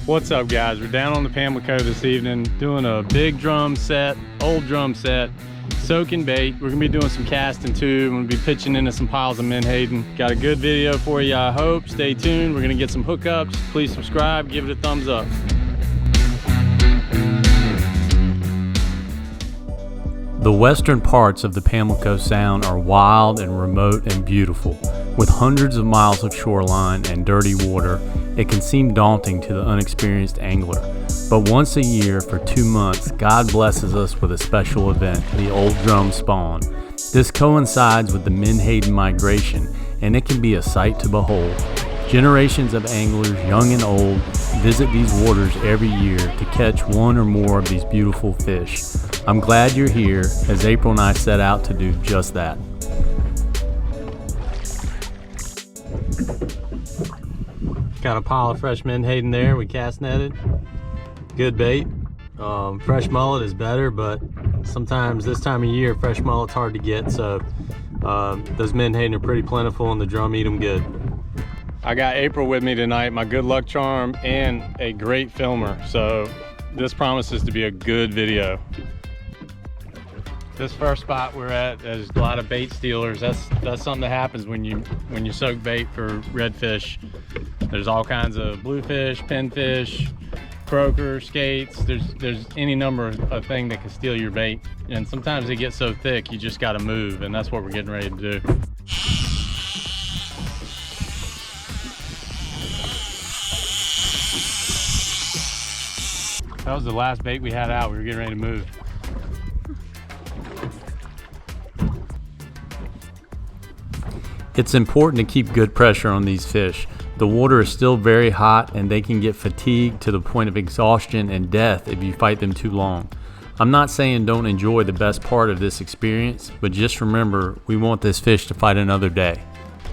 What's up, guys? We're down on the Pamlico this evening doing a big drum set, old drum set, soaking bait. We're gonna be doing some casting too. We're gonna be pitching into some piles of menhaden. Got a good video for you, I hope. Stay tuned. We're gonna get some hookups. Please subscribe, give it a thumbs up. The western parts of the Pamlico Sound are wild and remote and beautiful. With hundreds of miles of shoreline and dirty water, it can seem daunting to the unexperienced angler. But once a year for 2 months, God blesses us with a special event, the Old Drum Spawn. This coincides with the menhaden migration, and it can be a sight to behold. Generations of anglers, young and old, visit these waters every year to catch one or more of these beautiful fish. I'm glad you're here, as April and I set out to do just that. Got a pile of fresh menhaden there. We cast netted. Good bait. Fresh mullet is better, but sometimes this time of year fresh mullet's hard to get, so those menhaden are pretty plentiful and the drum eat them good. I got April with me tonight, my good luck charm and a great filmer, so this promises to be a good video. This first spot we're at, there's a lot of bait stealers. That's something that happens when you soak bait for redfish. There's all kinds of bluefish, pinfish, croaker, skates. There's any number of things that can steal your bait. And sometimes they get so thick, you just gotta move, and that's what we're getting ready to do. That was the last bait we had out. We were getting ready to move. It's important to keep good pressure on these fish. The water is still very hot and they can get fatigued to the point of exhaustion and death if you fight them too long. I'm not saying don't enjoy the best part of this experience, but just remember, we want this fish to fight another day.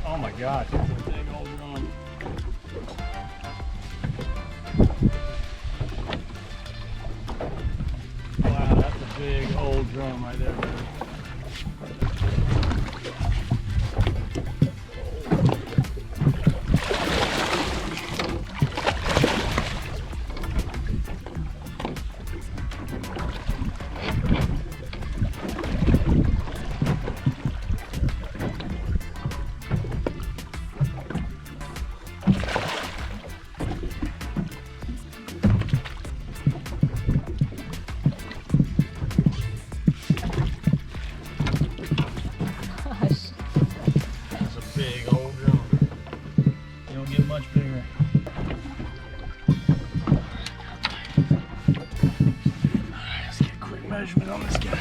Oh my gosh, it's a big old drum. Wow, that's a big old drum right there, man. Much bigger. Alright, let's get a quick measurement on this guy.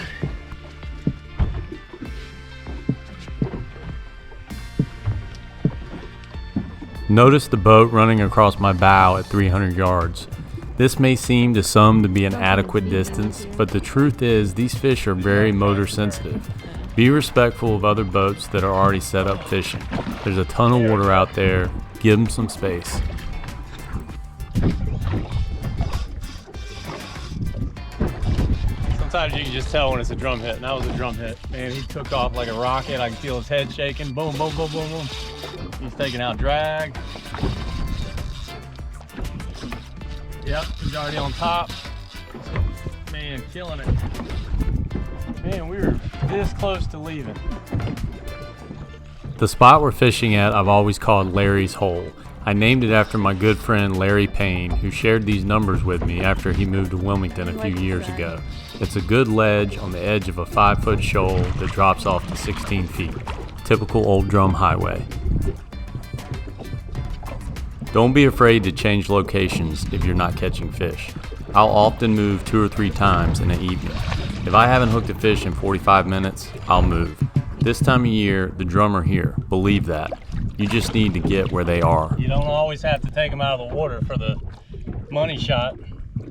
Notice the boat running across my bow at 300 yards. This may seem to some to be an adequate distance, but the truth is these fish are very motor sensitive. Be respectful of other boats that are already set up fishing. There's a ton of water out there. Give them some space. Sometimes you can just tell when it's a drum hit, and that was a drum hit. Man, he took off like a rocket. I can feel his head shaking. Boom, boom, boom, boom, boom. He's taking out drag. Yep, he's already on top. Man, killing it. Man, we were this close to leaving. The spot we're fishing at I've always called Larry's Hole. I named it after my good friend Larry Payne, who shared these numbers with me after he moved to Wilmington a few years ago. It's a good ledge on the edge of a 5-foot shoal that drops off to 16 feet. Typical old drum highway. Don't be afraid to change locations if you're not catching fish. I'll often move 2 or 3 times in an evening. If I haven't hooked a fish in 45 minutes, I'll move. This time of year, the drum are here. Believe that. You just need to get where they are. You don't always have to take them out of the water for the money shot.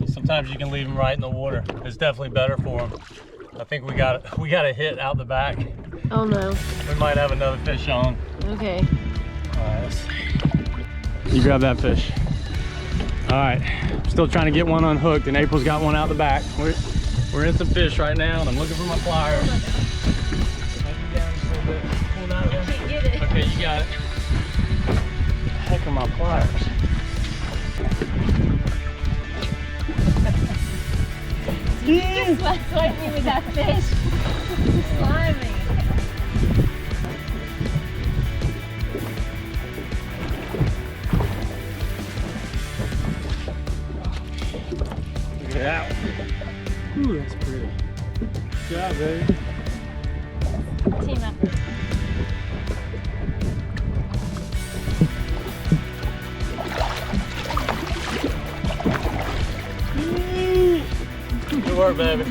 Sometimes you can leave them right in the water. It's definitely better for them. I think we got a hit out the back. Oh no. We might have another fish on. Okay. All right, let's see. You grab that fish. All right, still trying to get one unhooked, and April's got one out the back. We're in some fish right now, and I'm looking for my pliers. Okay, you got it. Heck of my pliers. Just swipe me with that fish. Slimy. Look at that one. Ooh, that's pretty. Good job, baby. Team effort. Good work, baby.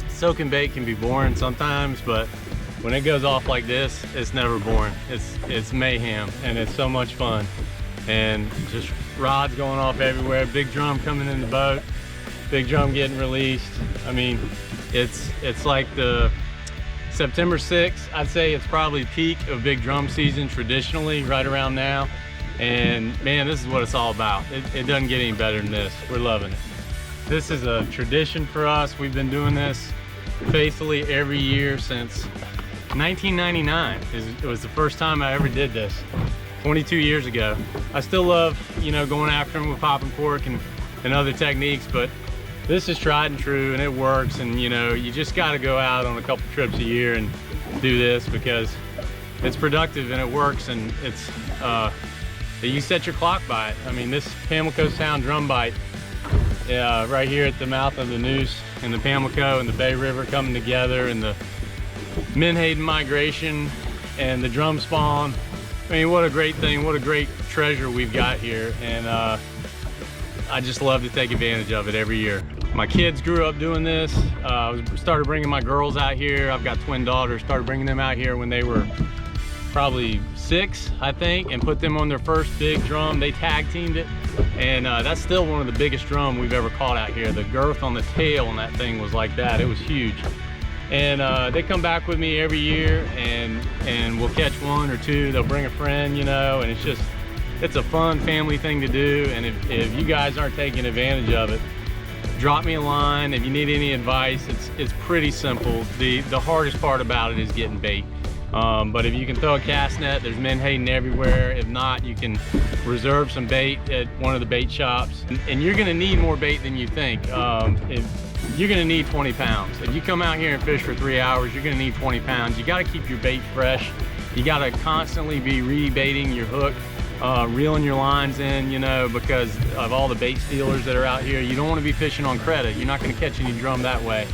Soaking bait can be boring sometimes, but when it goes off like this, it's never boring. It's mayhem, and it's so much fun. And just rods going off everywhere, big drum coming in the boat, big drum getting released. I mean, it's like the September 6th, I'd say it's probably peak of big drum season traditionally, right around now. And man, this is what it's all about. It doesn't get any better than this. We're loving it. This is a tradition for us. We've been doing this faithfully every year since 1999. It was the first time I ever did this, 22 years ago. I still love, you know, going after them with popping cork and other techniques, but this is tried and true and it works. And you know, you just got to go out on a couple trips a year and do this because it's productive and it works, and it's you set your clock by it. I mean, this Pamlico Sound drum bite, right here at the mouth of the Neuse and the Pamlico and the Bay River coming together, and the Menhaden migration and the drum spawn. I mean, what a great thing, what a great treasure we've got here. And I just love to take advantage of it every year. My kids grew up doing this. Started bringing my girls out here. I've got twin daughters. Started bringing them out here when they were probably 6, I think, and put them on their first big drum. They tag teamed it, and that's still one of the biggest drum we've ever caught out here. The girth on the tail on that thing was like that. It was huge. And they come back with me every year, and we'll catch 1 or 2. They'll bring a friend, you know, and it's a fun family thing to do. And if you guys aren't taking advantage of it, drop me a line. If you need any advice, it's pretty simple. The hardest part about it is getting bait. But if you can throw a cast net, there's menhaden everywhere. If not, you can reserve some bait at one of the bait shops. And you're gonna need more bait than you think. You're gonna need 20 pounds. If you come out here and fish for 3 hours, you're gonna need 20 pounds. You gotta keep your bait fresh. You gotta constantly be rebaiting your hook, reeling your lines in, you know, because of all the bait stealers that are out here. You don't wanna be fishing on credit. You're not gonna catch any drum that way.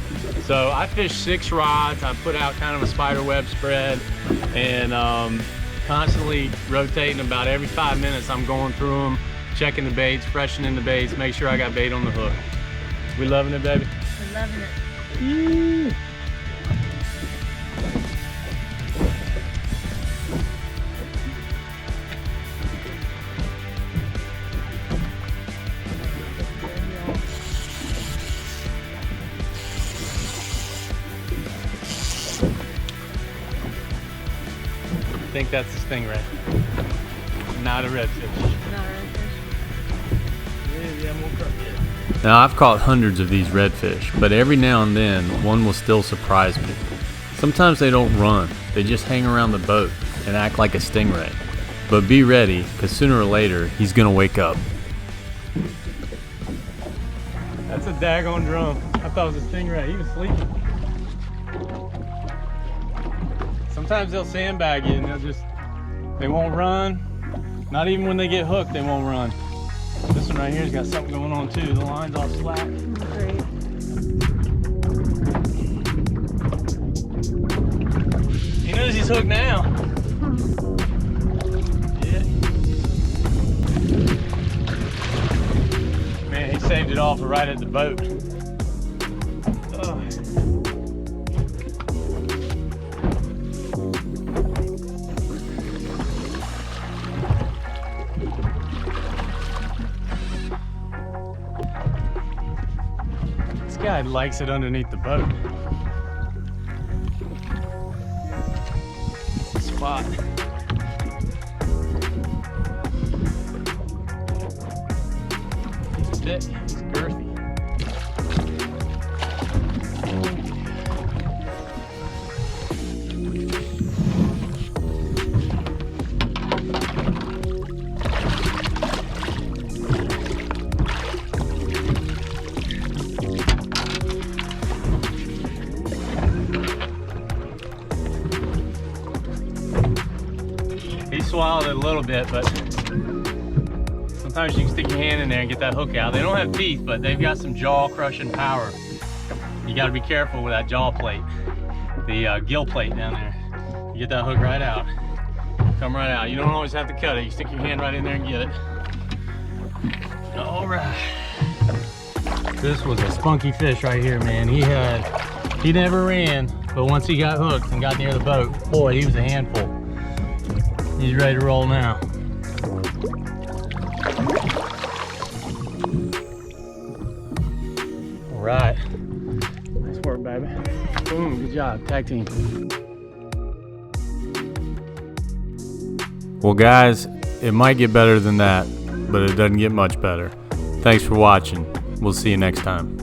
So I fish 6 rods. I put out kind of a spider web spread, and constantly rotating. About every 5 minutes I'm going through them, checking the baits, freshening the baits, make sure I got bait on the hook. We loving it, baby? We're loving it. I think that's a stingray, not a redfish. Not a redfish. Yeah, more carp. Now, I've caught hundreds of these redfish, but every now and then one will still surprise me. Sometimes they don't run, they just hang around the boat and act like a stingray. But be ready, because sooner or later he's gonna wake up. That's a daggone drum. I thought it was a stingray. He was sleeping. Sometimes they'll sandbag you and they won't run. Not even when they get hooked, they won't run. This one right here's got something going on too. The line's all slack. Great. He knows he's hooked now. Yeah. Man, he saved it all for right at the boat. This guy likes it underneath the boat. Spot. He's thick, he's girthy. swallowed it a little bit, but sometimes you can stick your hand in there and get that hook out. They don't have teeth, but they've got some jaw crushing power. You got to be careful with that jaw plate, the gill plate down there. You get that hook right out, come right out. You don't always have to cut it. You stick your hand right in there and get it. All right. This was a spunky fish right here, man. He never ran, but once he got hooked and got near the boat, boy, he was a handful. He's ready to roll now. All right. Nice work, baby. Boom, good job, tag team. Well, guys, it might get better than that, but it doesn't get much better. Thanks for watching. We'll see you next time.